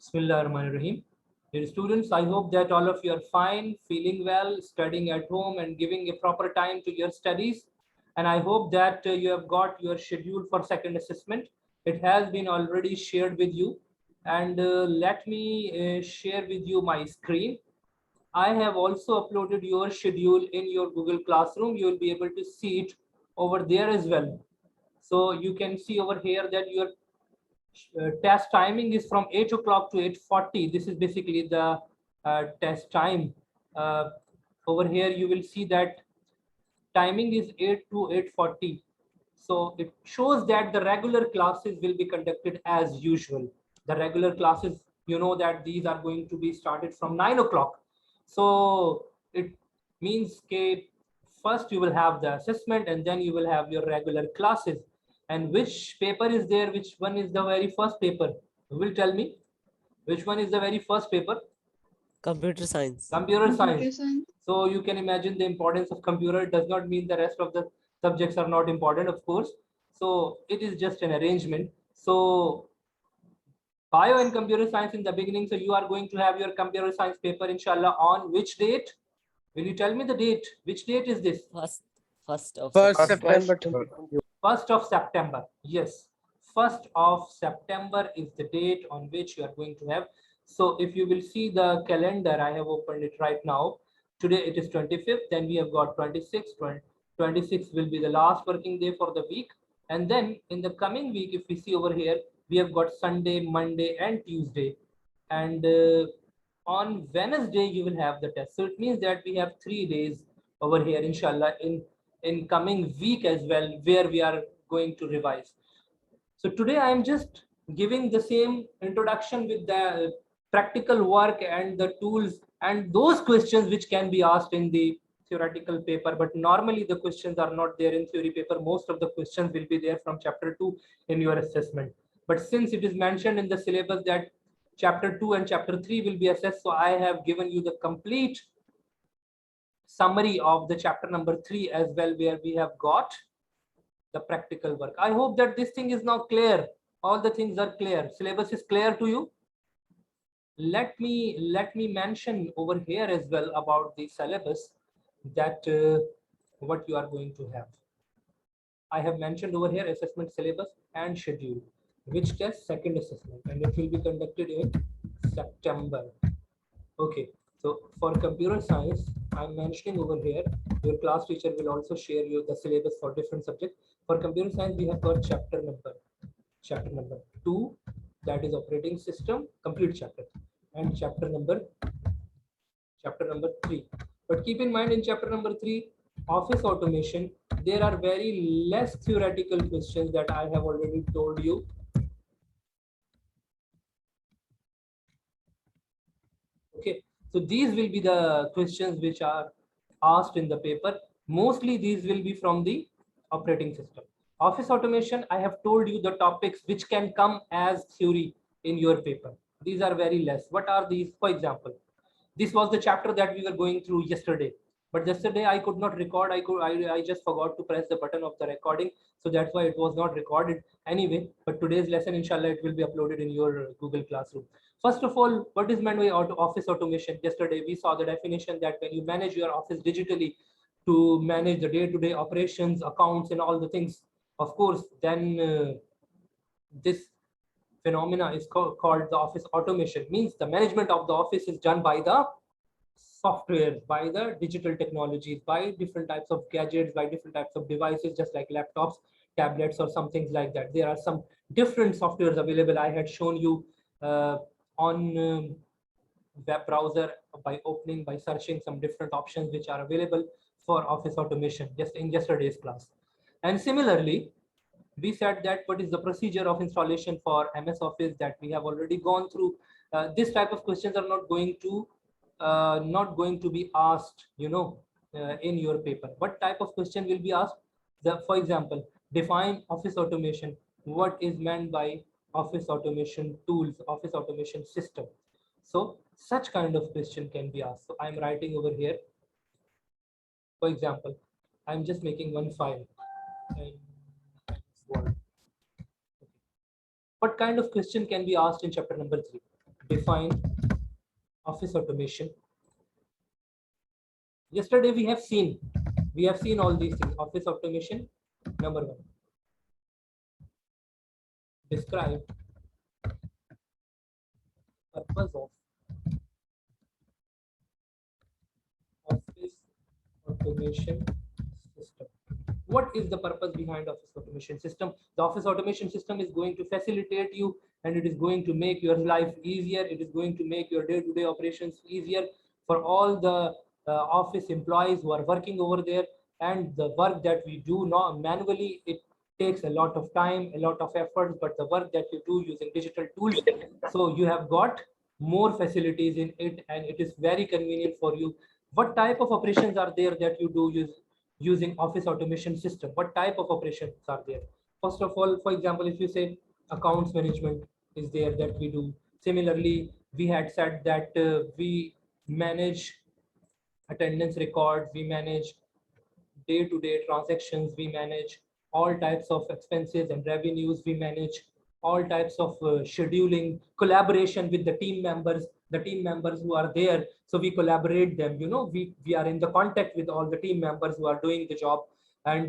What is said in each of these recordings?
Bismillahirrahmanirrahim. Dear students, I hope that all of you are fine, feeling well, studying at home and giving a proper time to your studies. And I hope that you have got your schedule for second assessment. It has been already shared with you. And let me share with you my screen. I have also uploaded your schedule in your Google Classroom. You will be able to see it over there as well. So you can see over here that your test timing is from 8 o'clock to 8:40. This is basically the test time. Uh, Over here, you will see that timing is 8 to 8:40. So it shows that the regular classes will be conducted as usual. The regular classes, you know that these are going to be started from 9 o'clock. So it means that first you will have the assessment and then you will have your regular classes. And which paper is there? Which one is the very first paper? Who will tell me? Which one is the very first paper? Computer science. Computer science. So you can imagine the importance of computer. It does not mean the rest of the subjects are not important, of course. So it is just an arrangement. So bio and computer science in the beginning. So you are going to have your computer science paper, inshallah, on which date? Will you tell me the date? Which date is this? First of September. 1st of September. Yes, 1st of September is the date on which you are going to have. So if you will see the calendar, I have opened it right now. Today it is 25th, then we have got 26th. 26th will be the last working day for the week. And then in the coming week, if we see over here, we have got Sunday, Monday, and Tuesday. And on Wednesday, you will have the test. So it means that we have 3 days over here, inshallah, in coming week as well, where we are going to revise. So today I am just giving the same introduction with the practical work and the tools and those questions which can be asked in the theoretical paper. But normally the questions are not there in theory paper. Most of the questions will be there from chapter 2 in your assessment. But since it is mentioned in the syllabus that chapter 2 and chapter 3 will be assessed, so I have given you the complete summary of the chapter number 3 as well, where we have got the practical work. I hope that this thing is now clear. All the things are clear. Syllabus is clear to you. Let me mention over here as well about the syllabus, that what you are going to have. I have mentioned over here assessment syllabus and schedule. Which test? Second assessment, and it will be conducted in September. Okay, so for computer science, I'm mentioning over here, your class teacher will also share you the syllabus for different subjects. For computer science, we have got chapter number 2, that is operating system, complete chapter, and chapter number 3. But keep in mind, in chapter number 3, office automation, there are very less theoretical questions that I have already told you. Okay, so these will be the questions which are asked in the paper. Mostly these will be from the operating system. Office automation, I have told you the topics which can come as theory in your paper. These are very less. What are these? For example, this was the chapter that we were going through yesterday. But yesterday I could not record. I just forgot to press the button of the recording. So that's why it was not recorded anyway. But today's lesson, inshallah, it will be uploaded in your Google Classroom. First of all, what is meant by office automation? Yesterday, we saw the definition that when you manage your office digitally to manage the day-to-day operations, accounts, and all the things, of course, then this phenomena is called the office automation. Means the management of the office is done by the software, by the digital technologies, by different types of gadgets, by different types of devices, just like laptops, tablets, or some things like that. There are some different softwares available. I had shown you on web browser by searching some different options which are available for office automation just in yesterday's class. And similarly, we said that what is the procedure of installation for MS Office, that we have already gone through. This type of questions are not going to be asked, in your paper. What type of question will be asked? For example, define office automation. What is meant by office automation tools, office automation system? So such kind of question can be asked. So I'm writing over here. For example, I'm just making one file. What kind of question can be asked in chapter number 3? define office automation. Yesterday we have seen all these things. Office automation, number one. Describe purpose of office automation system. What is the purpose behind office automation system? The office automation system is going to facilitate you, and it is going to make your life easier. It is going to make your day-to-day operations easier for all the office employees who are working over there. And the work that we do not manually, it takes a lot of time, a lot of effort, but the work that you do using digital tools, so you have got more facilities in it, and it is very convenient for you. What type of operations are there that you do using office automation system? What type of operations are there? First of all, for example, if you say accounts management is there that we do. Similarly, we had said that we manage attendance records, we manage day-to-day transactions, we manage all types of expenses and revenues, we manage all types of scheduling, collaboration with the team members who are there. So we collaborate them, we are in the contact with all the team members who are doing the job, and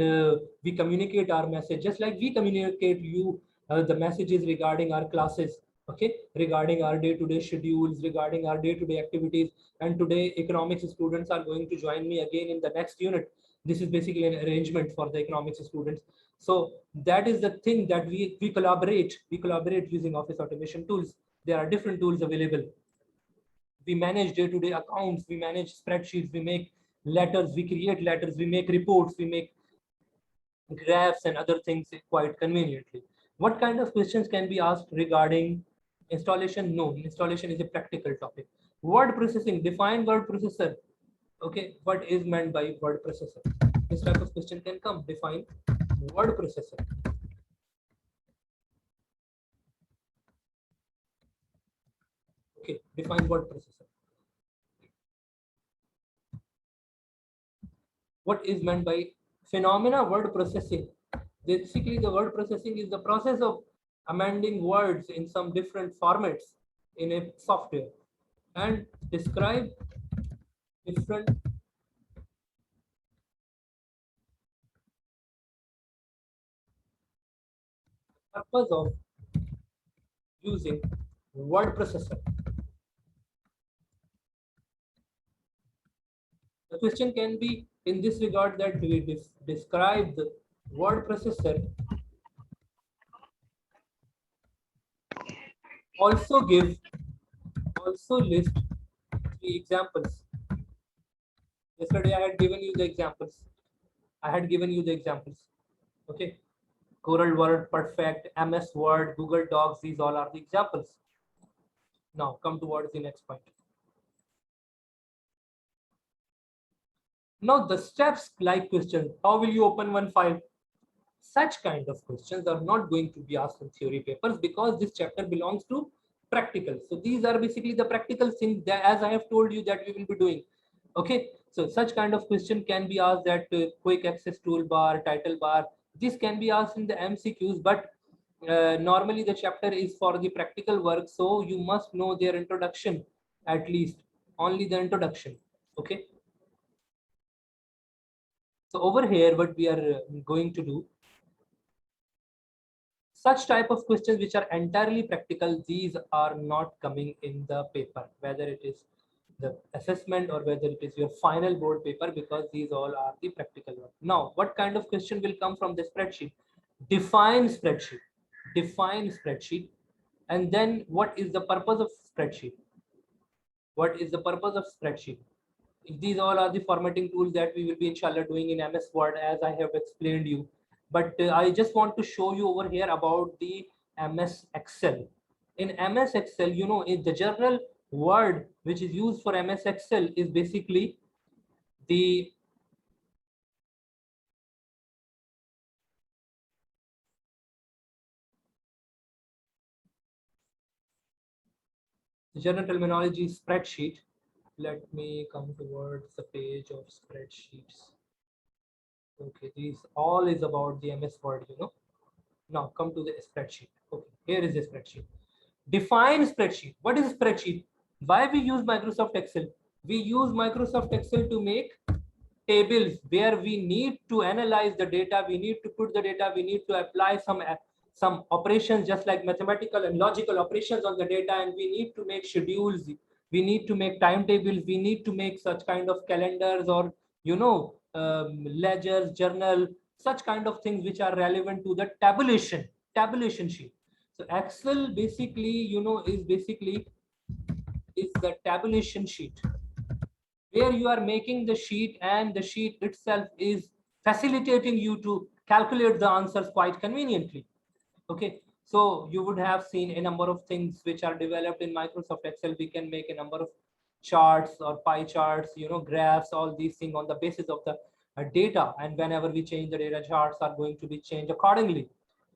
we communicate our message just like we communicate you the messages regarding our classes, okay, regarding our day-to-day schedules, regarding our day-to-day activities. And today economics students are going to join me again in the next unit. This is basically an arrangement for the economics students. So that is the thing, that we collaborate using office automation tools. There are different tools available. We manage day-to-day accounts, we manage spreadsheets, we make letters, we create letters, we make reports, we make graphs and other things quite conveniently. What kind of questions can be asked regarding installation? No, installation is a practical topic. Word processing, define word processor. Okay, what is meant by word processor? This type of question can come. Define word processor. Okay, define word processor. What is meant by phenomena word processing? Basically, the word processing is the process of amending words in some different formats in a software. And describe different purpose of using word processor. The question can be in this regard, that we describe the word processor, also list 3 examples. Yesterday I had given you the examples. Okay. Coral Word, Perfect, MS Word, Google Docs, these all are the examples. Now come towards the next point. Now the steps like questions. How will you open one file? Such kind of questions are not going to be asked in theory papers, because this chapter belongs to practical. So these are basically the practical things that, as I have told you, that we will be doing. Okay, so such kind of question can be asked at quick access toolbar, title bar. This can be asked in the MCQs, but normally the chapter is for the practical work, so you must know their introduction, at least only the introduction. Okay, so over here what we are going to do, such type of questions which are entirely practical, these are not coming in the paper, whether it is the assessment or whether it is your final board paper, because these all are the practical one. Now what kind of question will come from the spreadsheet? Define spreadsheet. Define spreadsheet. And then what is the purpose of spreadsheet? What is the purpose of spreadsheet? These all are the formatting tools that we will be inshallah doing in MS Word, as I have explained you. But I just want to show you over here about the MS Excel. In MS Excel, in the general word which is used for MS Excel is basically the general terminology spreadsheet. Let me come towards the page of spreadsheets. Okay, these all is about the MS Word, Now come to the spreadsheet. Okay, here is the spreadsheet. Define spreadsheet. What is spreadsheet? Why we use Microsoft Excel? We use Microsoft Excel to make tables where we need to analyze the data, we need to put the data, we need to apply some operations just like mathematical and logical operations on the data, and we need to make schedules, we need to make timetables, we need to make such kind of calendars or ledgers, journal, such kind of things which are relevant to the tabulation sheet. So Excel basically is the tabulation sheet where you are making the sheet, and the sheet itself is facilitating you to calculate the answers quite conveniently. Okay, so you would have seen a number of things which are developed in Microsoft Excel. We can make a number of charts or pie charts, graphs, all these things on the basis of the data, and whenever we change the data, charts are going to be changed accordingly.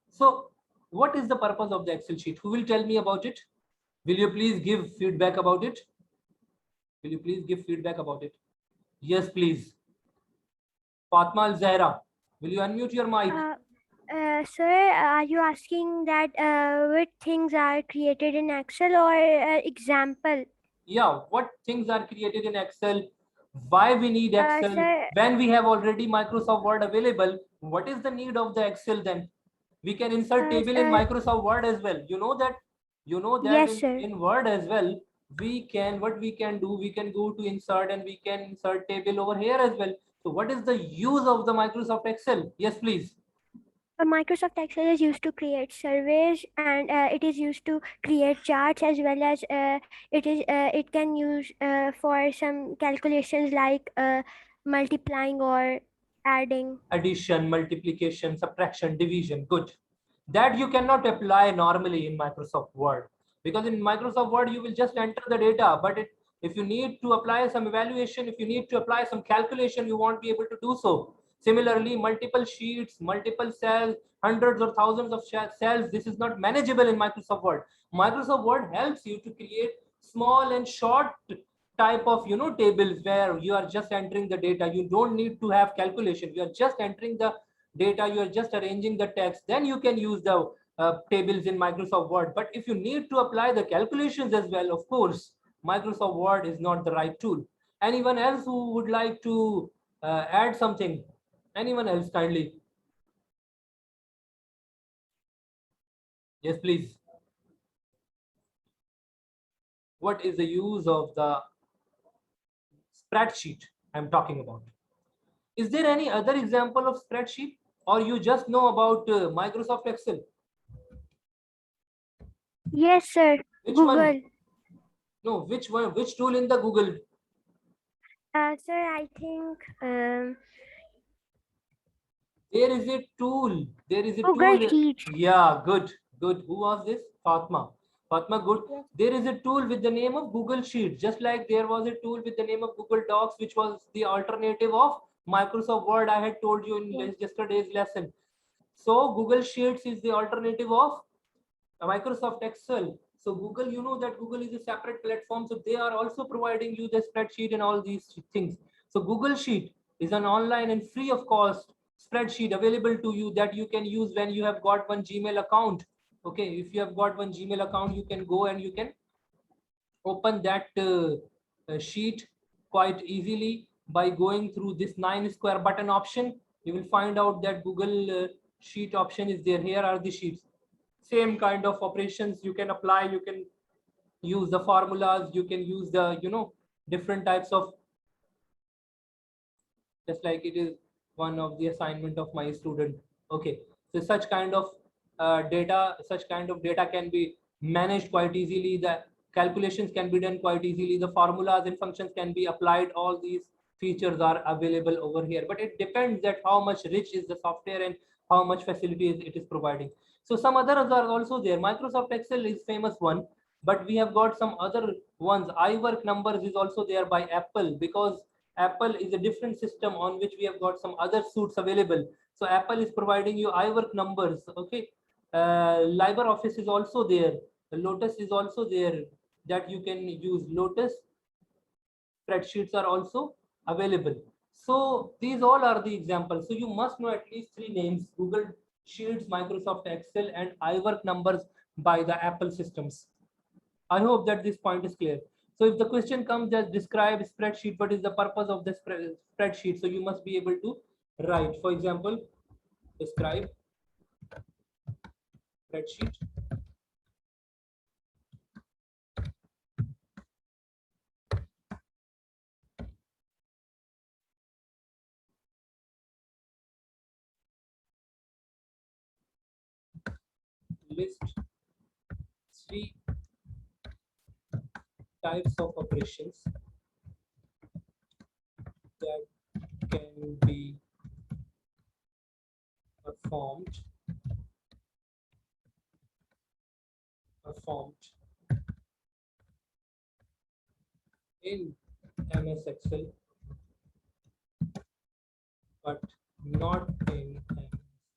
So what is the purpose of the Excel sheet? Who will tell me about it? Will you please give feedback about it? Will you please give feedback about it? Yes, please. Fatma Al Zahra, will you unmute your mic? Sir, are you asking that which things are created in Excel or example? Yeah, what things are created in Excel? Why we need Excel? Sir, When we have already Microsoft Word available, what is the need of the Excel then? We can insert table in sir, Microsoft Word as well. You know that yes, sir. in Word as well, what we can do, we can go to insert and we can insert table over here as well. So what is the use of the Microsoft Excel? Yes, please. Microsoft Excel is used to create surveys, and it is used to create charts, as well as it can use for some calculations like multiplying or adding. Addition, multiplication, subtraction, division. Good. That you cannot apply normally in Microsoft Word, because in Microsoft Word you will just enter the data, but if you need to apply some evaluation, if you need to apply some calculation, you won't be able to do so. Similarly, multiple sheets, multiple cells, hundreds or thousands of cells, this is not manageable in Microsoft Word. Microsoft Word helps you to create small and short type of tables where you are just entering the data. You don't need to have calculation, you are just entering the data, you are just arranging the text, then you can use the tables in Microsoft Word. But if you need to apply the calculations as well, of course Microsoft Word is not the right tool. Anyone else who would like to add something? Anyone else, kindly? Yes, please. What is the use of the spreadsheet I'm talking about? Is there any other example of spreadsheet, or you just know about Microsoft Excel? Yes, sir. Which Google. one? No, which one? Which tool in the Google? Sir, I think there is a tool. There is a Google tool. Sheets. Yeah, good, good. Who was this? Fatma. Fatma, good. Yes. There is a tool with the name of Google Sheets, just like there was a tool with the name of Google Docs, which was the alternative of Microsoft Word. I had told you in yesterday's lesson. So Google Sheets is the alternative of Microsoft Excel. So Google, you know that Google is a separate platform, so they are also providing you the spreadsheet and all these things. So Google Sheet is an online and free of cost spreadsheet available to you that you can use when you have got one Gmail account. Okay, if you have got one Gmail account, you can go and you can open that sheet quite easily by going through this 9 square button option. You will find out that Google Sheet option is there. Here are the sheets. Same kind of operations you can apply. You can use the formulas. You can use the different types of, just like it is one of the assignment of my student. Okay, so such kind of data can be managed quite easily. The calculations can be done quite easily. The formulas and functions can be applied. All these features are available over here, but it depends that how much rich is the software and how much facility it is providing. So some others are also there. Microsoft Excel is famous one, but we have got some other ones. iWork Numbers is also there by Apple, because Apple is a different system on which we have got some other suits available. So Apple is providing you iWork Numbers. Okay, LibreOffice is also there. Lotus is also there that you can use. Lotus spreadsheets are also available. So these all are the examples. So you must know at least 3 names: Google Sheets, Microsoft Excel, and iWork Numbers by the Apple systems. I hope that this point is clear. So if the question comes as describe spreadsheet, what is the purpose of the spreadsheet? So you must be able to write, for example, describe spreadsheet. List 3 types of operations that can be performed in MS Excel, but not in MS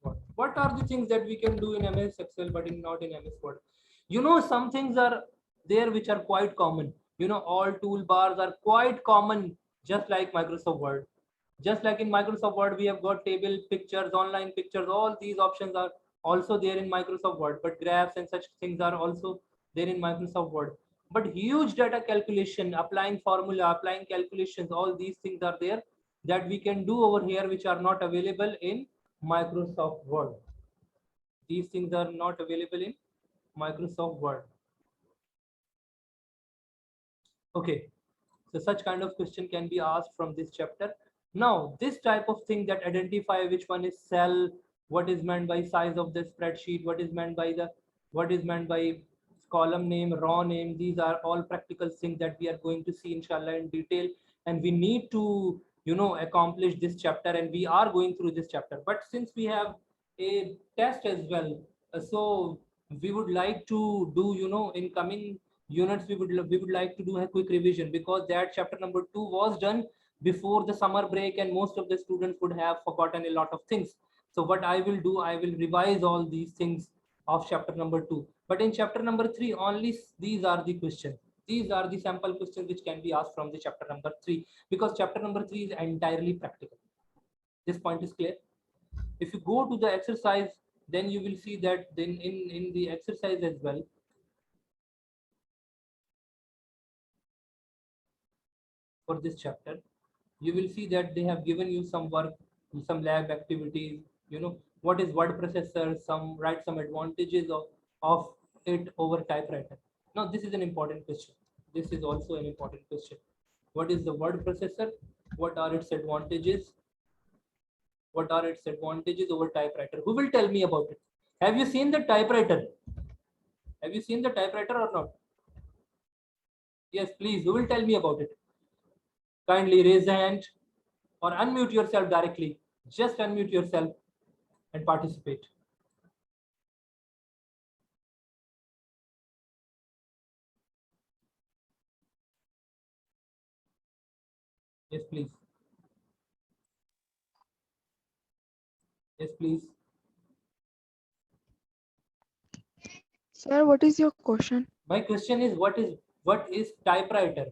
Word. What are the things that we can do in MS Excel, but not in MS Word? You know, some things are there which are quite common. You know, all toolbars are quite common, just like Microsoft Word. Just like in Microsoft Word, we have got table, pictures, online pictures. All these options are also there in Microsoft Word, but graphs and such things are also there in Microsoft Word. But huge data calculation, applying formula, applying calculations, all these things are there that we can do over here, which are not available in Microsoft Word. These things are not available in Microsoft Word. Okay, so such kind of question can be asked from this chapter. Now, this type of thing that identify which one is cell, what is meant by size of the spreadsheet, what is meant by column name, raw name. These are all practical things that we are going to see inshallah in detail, and we need to, you know, accomplish this chapter, and we are going through this chapter. But since we have a test as well, so we would like to do, you know, in coming units we would like to do a quick revision, because that chapter number 2 was done before the summer break and most of the students would have forgotten a lot of things. So what I will do, I will revise all these things of chapter number 2, but in chapter number 3 only these are the questions, these are the sample questions which can be asked from the chapter number 3, because chapter number 3 is entirely practical. This point is clear. If you go to the exercise, then you will see that then in the exercise as well, for this chapter, you will see that they have given you some work, some lab activities, you know, what is word processor, some write some advantages of it over typewriter. Now this is an important question, this is also an important question. What is the word processor, what are its advantages, over typewriter? Who will tell me about it? Have you seen the typewriter? Have you seen the typewriter or not? Yes, please, who will tell me about it? Kindly raise the hand or unmute yourself directly. Just unmute yourself and participate. Yes, please. Yes, please. Sir, what is your question? My question is, what is typewriter?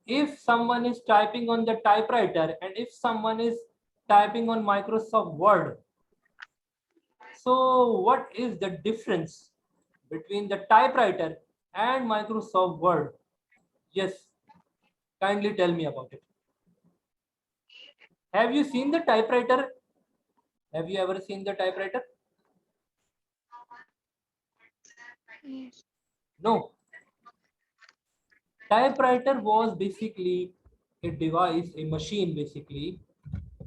If someone is typing on the typewriter and if someone is typing on Microsoft Word, so what is the difference between the typewriter and Microsoft Word? Yes, kindly tell me about it. Have you seen the typewriter? Have you ever seen the typewriter? Yes. No. Typewriter was basically a device, a machine basically,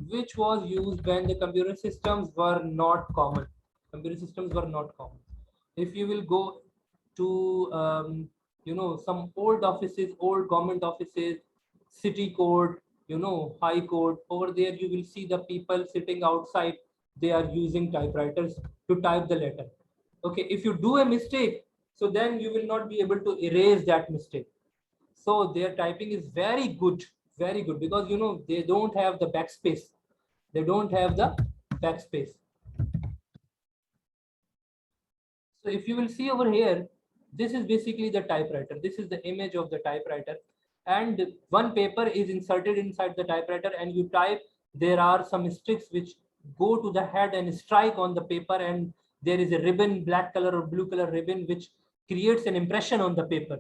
which was used when the computer systems were not common. Computer systems were not common. If you will go to, you know, some old offices, old government offices, city court, you know, high court, over there you will see the people sitting outside. They are using typewriters to type the letter. Okay, if you do a mistake, so then you will not be able to erase that mistake. So their typing is very good, because you know they don't have the backspace. They don't have the backspace. So if you will see over here, this is basically the typewriter. This is the image of the typewriter, and one paper is inserted inside the typewriter and you type. There are some sticks which go to the head and strike on the paper, and there is a ribbon, black color or blue color ribbon, which creates an impression on the paper.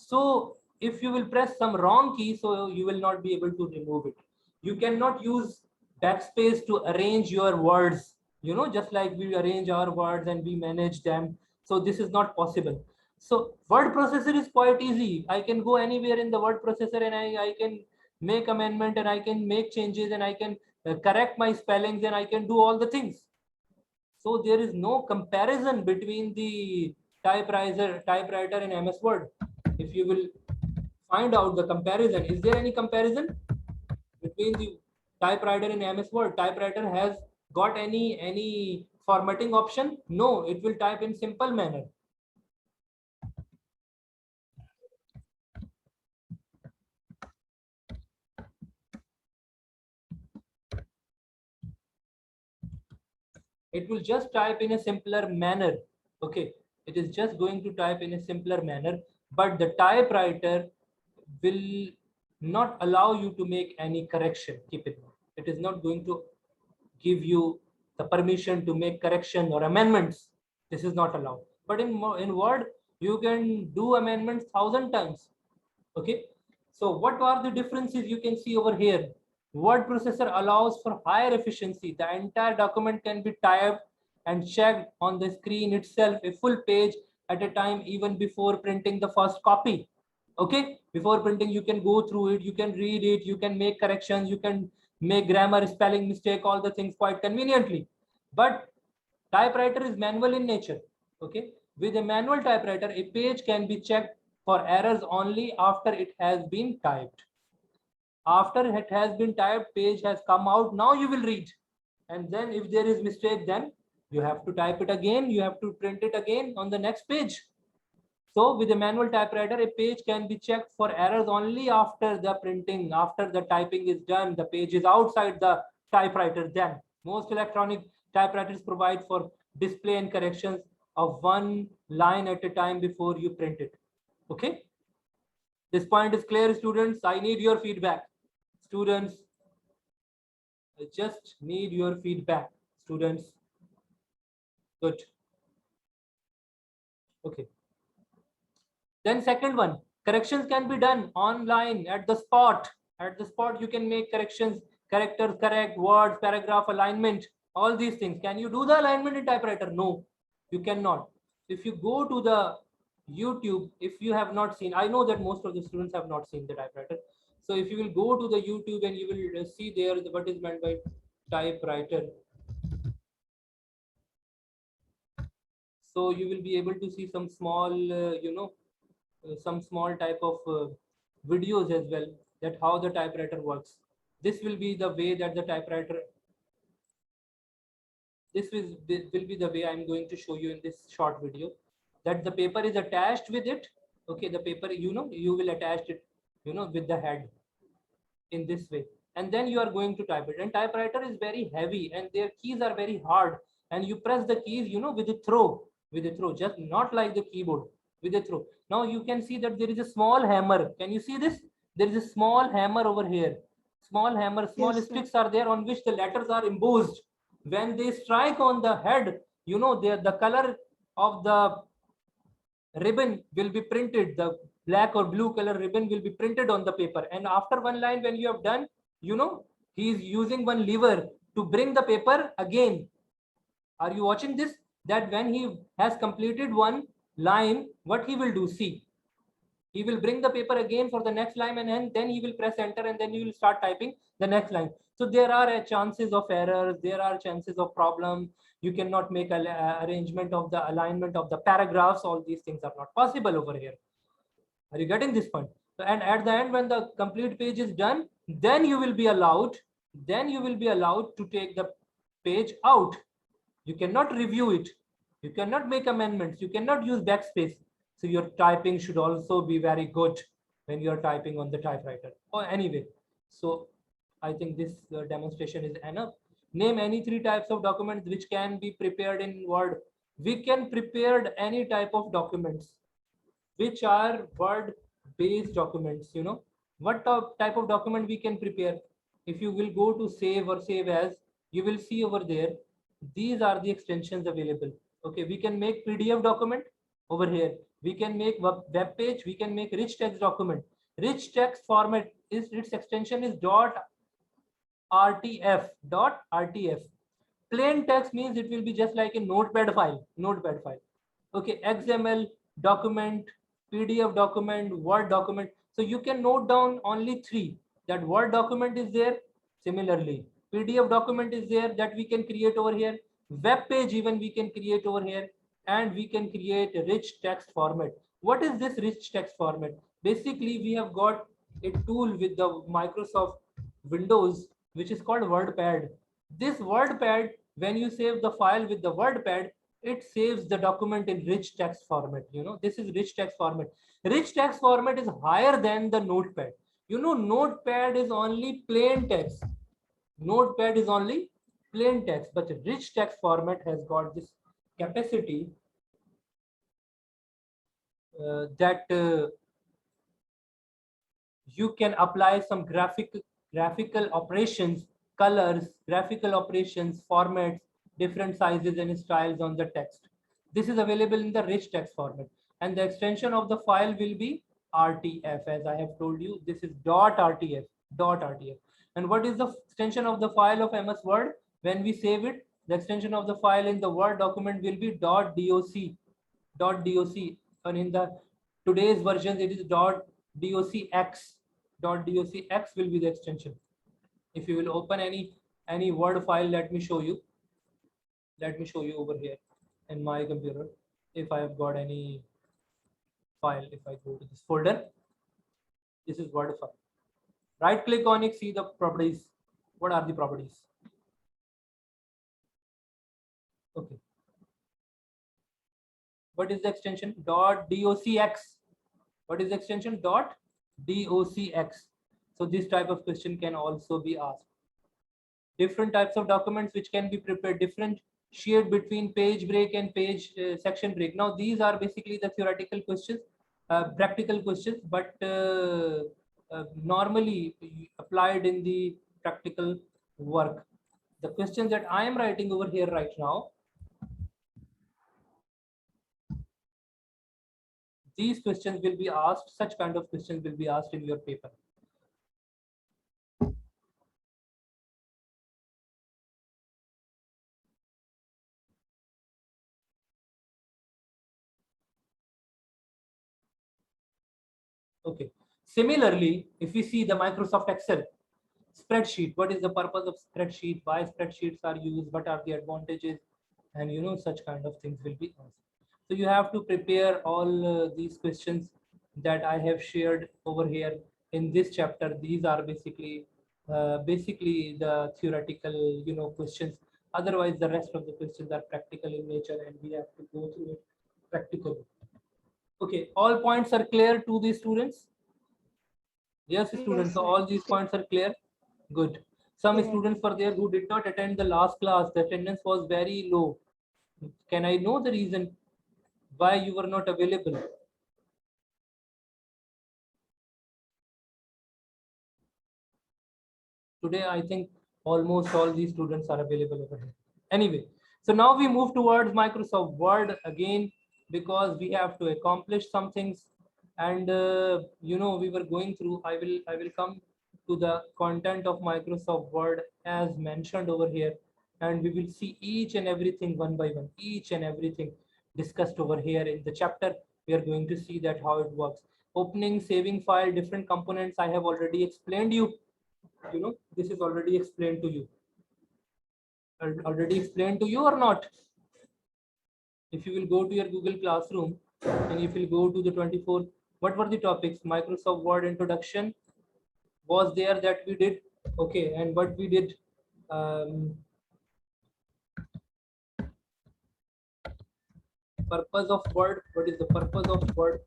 So if you will press some wrong key, so you will not be able to remove it. You cannot use backspace to arrange your words, just like we arrange our words and we manage them. So this is not possible. So word processor is quite easy. I can go anywhere in the word processor and I can make amendment and I can make changes and I can correct my spellings and I can do all the things. So there is no comparison between the typewriter and MS Word. If you will find out the comparison, is there any comparison between the typewriter and MS Word? Typewriter has got any formatting option? No, it will type in simple manner. It will just type in a simpler manner. Okay, it is just going to type in a simpler manner, but the typewriter will not allow you to make any correction. Keep it. It is not going to give you the permission to make correction or amendments. This is not allowed. But in Word, you can do amendments 1,000 times. Okay. So what are the differences you can see over here? Word processor allows for higher efficiency. The entire document can be typed and checked on the screen itself, a full page at a time, even before printing the first copy. Okay, before printing, you can go through it, you can read it, you can make corrections, you can make grammar, spelling mistake, all the things quite conveniently. But typewriter is manual in nature. Okay, with a manual typewriter, a page can be checked for errors only after it has been typed. After it has been typed, page has come out, now you will read. And then if there is mistake, then you have to type it again, you have to print it again on the next page. So with a manual typewriter, a page can be checked for errors only after the printing, after the typing is done, the page is outside the typewriter. Then most electronic typewriters provide for display and corrections of one line at a time before you print it. Okay. This point is clear, students. I need your feedback. Students, I just need your feedback. Students. Good. Okay. Then second one, corrections can be done online at the spot. At the spot, you can make corrections, characters correct, words, paragraph alignment, all these things. Can you do the alignment in typewriter? No, you cannot. If you go to the YouTube, if you have not seen, I know that most of the students have not seen the typewriter. So if you will go to the YouTube and you will see there what is meant by typewriter. So you will be able to see some small, some small type of videos as well, that how the typewriter works. This will be the way that the typewriter, this will be the way I'm going to show you in this short video, that the paper is attached with it. Okay, the paper, you will attach it, with the head in this way. And then you are going to type it. And typewriter is very heavy and their keys are very hard. And you press the keys, with a throw, just not like the keyboard, with a throw. Now you can see that there is a small hammer. Can you see this? There is a small hammer over here. Small hammer, small Yes, sticks are there on which the letters are embossed. When they strike on the head, the color of the ribbon will be printed. The black or blue color ribbon will be printed on the paper. And after one line, when you have done, he is using one lever to bring the paper again. Are you watching this? That when he has completed one line, what he will do? See, he will bring the paper again for the next line, and then he will press enter, and then you will start typing the next line. So there are chances of errors, there are chances of problem. You cannot make an arrangement of the alignment of the paragraphs. All these things are not possible over here. Are you getting this point? And at the end, when the complete page is done, then you will be allowed to take the page out. You cannot review it. You cannot make amendments. You cannot use backspace. So your typing should also be very good when you're typing on the typewriter. Or anyway, so I think this demonstration is enough. Name any 3 types of documents which can be prepared in Word. We can prepare any type of documents which are Word based documents. What type of document we can prepare. If you will go to save or save as, you will see over there, these are the extensions available. Okay, we can make PDF document, over here. We can make web page, we can make rich text document. Rich text format is its extension is .rtf. Plain text means it will be just like a notepad file. Okay, XML document, PDF document, Word document. So you can note down only three. That Word document is there. Similarly, PDF document is there that we can create over here. Web page even we can create over here, and we can create a rich text format. What is this rich text format? Basically, we have got a tool with the Microsoft Windows, which is called WordPad. This WordPad, when you save the file with the WordPad, it saves the document in rich text format. This is rich text format. Rich text format is higher than the notepad. Notepad is only plain text. Notepad is only plain text, but rich text format has got this capacity that you can apply some graphical operations, colors, graphical operations, formats, different sizes and styles on the text. This is available in the rich text format, and the extension of the file will be RTF. As I have told you, this is .rtf. And what is the extension of the file of MS Word? When we save it, the extension of the file in the Word document will be .doc. And in the today's version, it is .docx. .docx will be the extension. If you will open any Word file, let me show you. Let me show you over here in my computer. If I have got any file, if I go to this folder, this is Word file. Right click on it, see the properties. What are the properties? Okay. What is the extension? .docx. What is the extension? .docx. So this type of question can also be asked. Different types of documents which can be prepared, differentiate between page break and page section break. Now these are basically the theoretical questions, practical questions, but normally applied in the practical work. The questions that I am writing over here right now, these questions will be asked, such kind of questions will be asked in your paper. Okay. Similarly, if we see the Microsoft Excel spreadsheet, what is the purpose of spreadsheet? Why spreadsheets are used? What are the advantages? And such kind of things will be asked. So you have to prepare all these questions that I have shared over here in this chapter. These are basically the theoretical questions. Otherwise, the rest of the questions are practical in nature, and we have to go through it practically. Okay, all points are clear to the students? Yes, students, so all these points are clear. Good. Some students were there who did not attend the last class. The attendance was very low. Can I know the reason why you were not available? Today, I think almost all these students are available over here. Anyway, so now we move towards Microsoft Word again, because we have to accomplish some things. And we were going through, I will come to the content of Microsoft Word as mentioned over here, and we will see each and everything one by one, each and everything discussed over here in the chapter. We are going to see that how it works. Opening, saving file, different components I have already explained you. This is already explained to you. Already explained to you or not? If you will go to your Google Classroom and if you will go to the 24, what were the topics? Microsoft Word introduction was there that we did. Okay, and what we did, purpose of Word. What is the purpose of Word?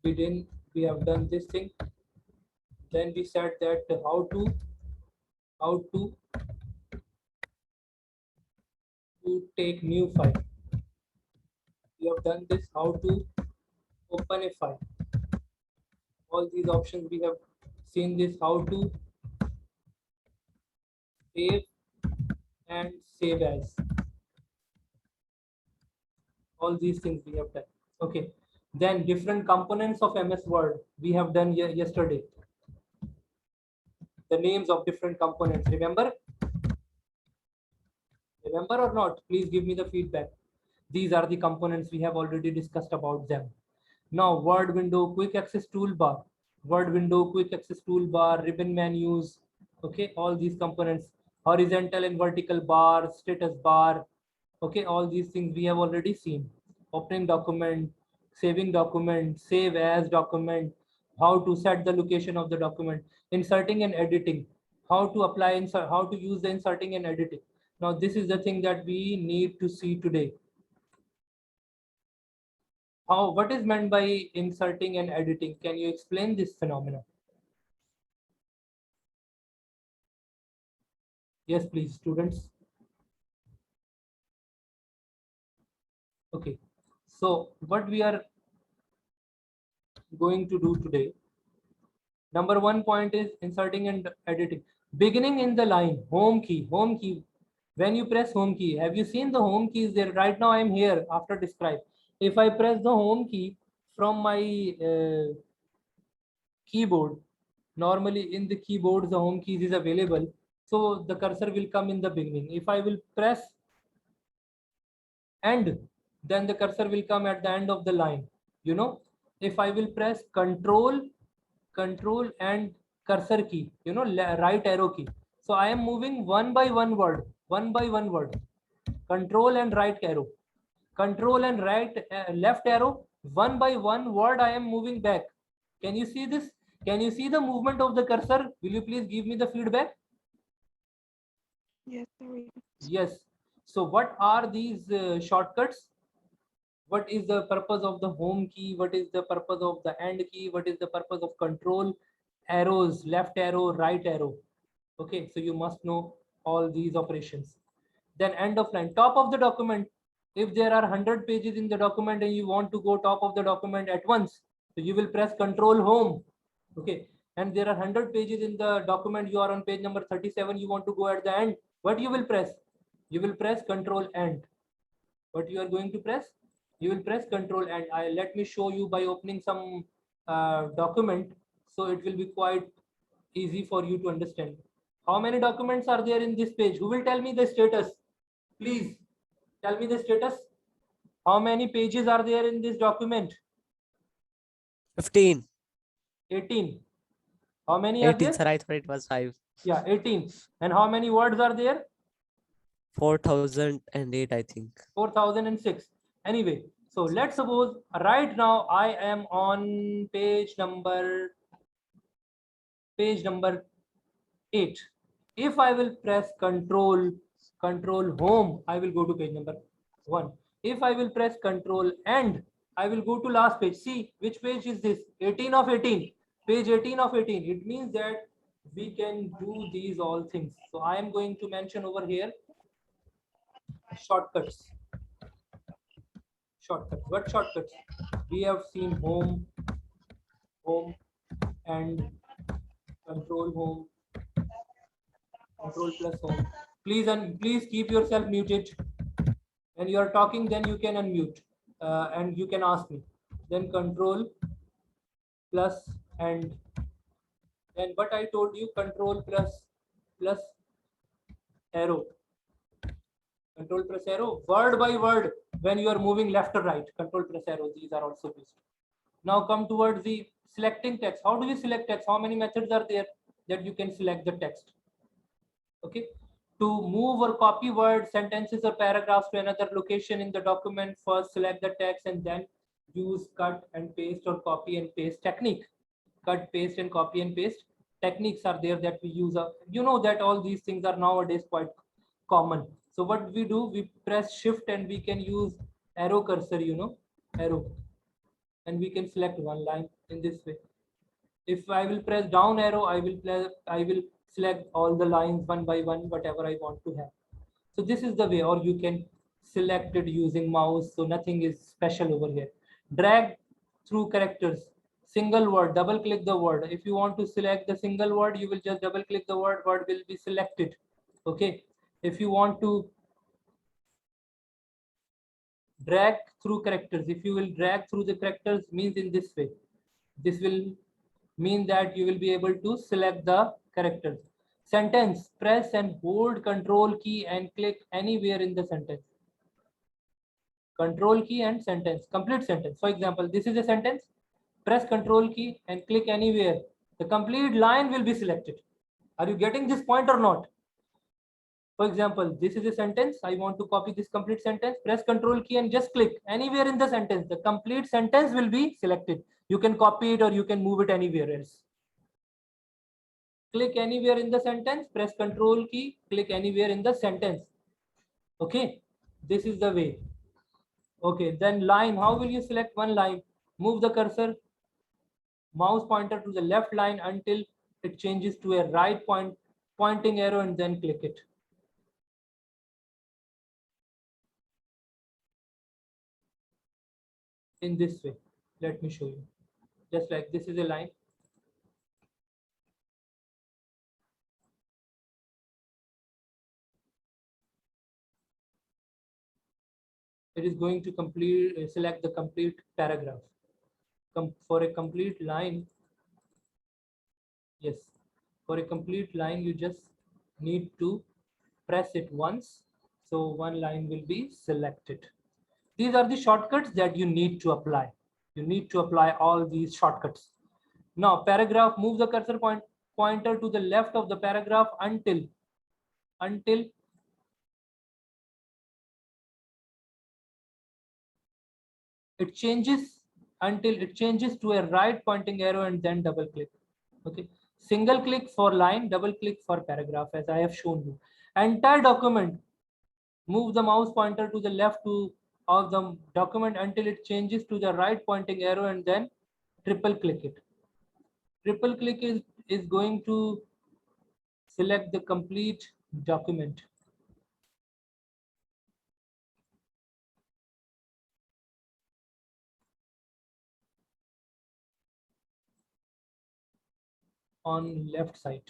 We have done this thing. Then we said that how to take new file. We have done this, how to open a file. All these options we have seen this, how to save and save as. All these things we have done. Okay. Then different components of MS Word we have done yesterday. The names of different components. Remember? Remember or not? Please give me the feedback. These are the components we have already discussed about them. Now, word window, quick access toolbar, word window, quick access toolbar, ribbon menus. Okay, all these components, horizontal and vertical bar, status bar. Okay, all these things we have already seen. Opening document, saving document, save as document, how to set the location of the document, inserting and editing, how to apply insert, how to use the inserting and editing. Now, this is the thing that we need to see today. How, what is meant by inserting and editing? Can you explain this phenomenon? Yes, please, students. Okay, so what we are going to do today, number one point is inserting and editing. Beginning in the line, home key, home key. When you press home key, have you seen the home keys there? Right now I'm here after describe. If I press the home key from my keyboard, normally in the keyboard the home keys is available, so the cursor will come in the beginning. If I will press end, then the cursor will come at the end of the line. You know, if I will press control and cursor key, you know, right arrow key, so I am moving one by one word, control and right arrow, control and left arrow, one by one word I am moving back. Can you see this? Can you see the movement of the cursor? Will you please give me the feedback? Yes, sir. Yes. So what are these shortcuts? What is the purpose of the home key? What is the purpose of the end key? What is the purpose of control? Arrows, left arrow, right arrow. Okay, so you must know all these operations. Then end of line, top of the document. If there are 100 pages in the document and you want to go top of the document at once, so you will press control home. Okay, and there are 100 pages in the document, you are on page number 37, you want to go at the end, what you will press? You will press control end. What you are going to press? You will press control and let me show you by opening some document, so it will be quite easy for you to understand. How many documents are there in this page? Who will tell me the status? Please tell me the status. How many pages are there in this document? 15. 18. How many are 18, there? sir. I thought it was 5. Yeah, 18. And how many words are there? 4008, I think. 4006. Anyway, so let's suppose right now I am on page number 8. If I will press control home, I will go to page number 1. If I will press control end, I will go to last page. See which page is this? 18 of 18. Page 18 of 18. It means that we can do these all things. So I am going to mention over here shortcuts. What shortcuts? We have seen home and control home, control plus home. Please keep yourself muted. When you are talking, then you can unmute and you can ask me. Then control plus and then what I told you, control plus arrow. Control plus arrow, word by word, when you are moving left or right, control plus arrow, these are also used. Now come towards the selecting text. How do you select text? How many methods are there that you can select the text? Okay. To move or copy words, sentences or paragraphs to another location in the document, first select the text and then use cut and paste or copy and paste technique. Cut, paste and copy and paste techniques are there that we use. You know that all these things are nowadays quite common. So what we do, we press shift and we can use arrow cursor, you know, arrow, and we can select one line in this way. If I will press down arrow, I will select all the lines one by one, whatever I want to have. So this is the way, or you can select it using mouse. So nothing is special over here. Drag through characters, single word, double click the word. If you want to select the single word, you will just double click the word will be selected. Okay. If you want to drag through characters. If you will drag through the characters, means in this way. This will mean that you will be able to select the characters. Sentence, press and hold control key and click anywhere in the sentence. Control key and sentence, complete sentence. For example, this is a sentence, press control key and click anywhere. The complete line will be selected. Are you getting this point or not? For example, this is a sentence. I want to copy this complete sentence. Press control key and just click anywhere in the sentence. The complete sentence will be selected. You can copy it or you can move it anywhere else. Click anywhere in the sentence, press control key, click anywhere in the sentence. Okay, this is the way. Okay, then line, how will you select one line? Move the cursor, mouse pointer to the left line until it changes to a right pointing arrow and then click it. In this way, let me show you. Just like this is a line. It is going to select the complete paragraph. For a complete line, yes, for a complete line, you just need to press it once. So one line will be selected. These are the shortcuts that you need to apply. You need to apply all these shortcuts. Now, paragraph, move the cursor pointer to the left of the paragraph until it changes to a right pointing arrow and then double click. Okay, single click for line, double click for paragraph, as I have shown you. Entire document, move the mouse pointer to the left of the document until it changes to the right pointing arrow and then triple click it. Triple click is going to select the complete document. On left side.